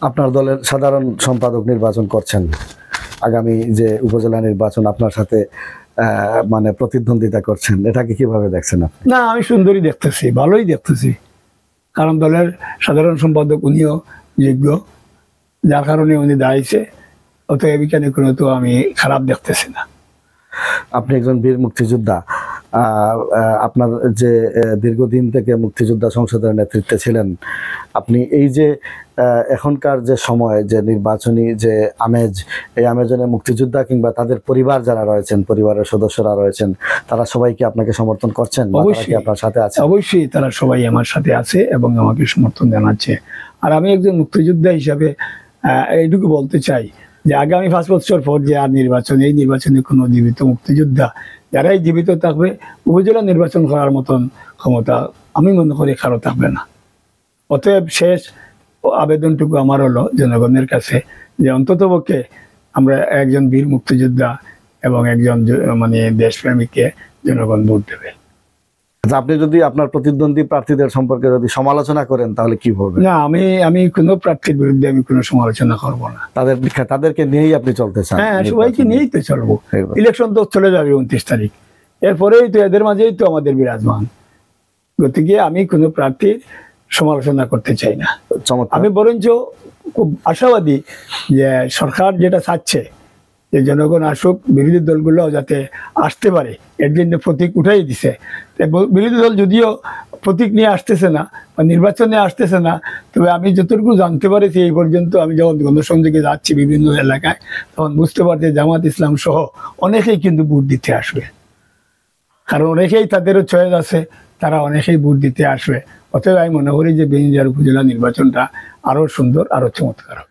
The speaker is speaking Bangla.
আপনার দলের সাধারণ সম্পাদক নির্বাচন করছেন, আগামী যে উপজেলা নির্বাচন আপনার সাথে মানে প্রতিদ্বন্দ্বিতা করছেন, এটাকে কিভাবে দেখছেন আপনি? না, আমি সুন্দরই দেখতেছি, ভালোই দেখতেছি। কারণ দলের সাধারণ সম্পাদক উনিও যোগ্য, যার কারণে উনি দাঁড়িয়েছে। অতএব এখানে কোনো তো আমি খারাপ দেখতেছি না। আপনি একজন বীর মুক্তিযোদ্ধা, আপনার যে দীর্ঘদিন থেকে মুক্তিযোদ্ধা সংসদের নেতৃত্বে ছিলেন, আপনি এই যে এখনকার যে সময় যে নির্বাচনী যে আমেজ, এই আমেজনে মুক্তিযোদ্ধা কিংবা তাদের পরিবার যারা রয়েছেন, পরিবারের সদস্যরা রয়েছেন, তারা সবাই কি আপনাকে সমর্থন করছেন? অবশ্যই আপনার সাথে আছে? অবশ্যই তারা সবাই আমার সাথে আছে এবং আমাকে সমর্থন জানাচ্ছে। আর আমি একজন মুক্তিযোদ্ধা হিসাবে এইটুকু বলতে চাই যে আগামী 5 বছর পর যে আর নির্বাচন, এই নির্বাচনে কোনো জীবিত মুক্তিযোদ্ধা যারাই জীবিত থাকবে, উপজেলা নির্বাচন করার মতন ক্ষমতা আমি মনে করি কারো থাকবে না। অতএব শেষ আবেদনটুকু আমার হলো জনগণের কাছে যে অন্ততপক্ষে আমরা একজন বীর মুক্তিযোদ্ধা এবং একজন মানে দেশপ্রেমিককে জনগণ ভোট দেবে। আপনি যদি আপনার প্রতিদ্বন্দ্বী প্রার্থীদের সম্পর্কে যদি সমালোচনা করেন তাহলে কি বলবেন? না, আমি কোনো প্রার্থীর বিরুদ্ধে আমি কোনো সমালোচনা করব না। তাদেরকে নিয়েই আপনি চলতে চান? হ্যাঁ, সবাইকে নিয়েই তো চলবো। ইলেকশন তো চলে যাবে 29 তারিখ, এরপরেই তো এদের মাঝেই তো আমাদের বিরাজমান। গতিকে আমি কোনো প্রার্থীর সমালোচনা করতে চাই না। আমি বরঞ্চ খুব আশাবাদী যে সরকার যেটা চাচ্ছে যে জনগণ আসুক, বিরোধী দলগুলো যাতে আসতে পারে, এর জন্য প্রতীক উঠাই দিছে। বিরোধী দল যদিও প্রতীক নিয়ে আসতেছে না বা নির্বাচনে আসতেছে না, তবে আমি যতটুকু জানতে পারছি এই পর্যন্ত, আমি যখন গণসংযোগে যাচ্ছি বিভিন্ন এলাকায়, তখন বুঝতে পারছি জামাত ইসলাম সহ অনেকেই কিন্তু ভোট দিতে আসবে। কারণ অনেকেই, তাদেরও চয়েস আছে, তারা অনেকেই ভোট দিতে আসবে। অতএব আমি মনে করি যে বেঞ্জার উপজেলা নির্বাচনটা আরো সুন্দর, আরো চমৎকার হবে।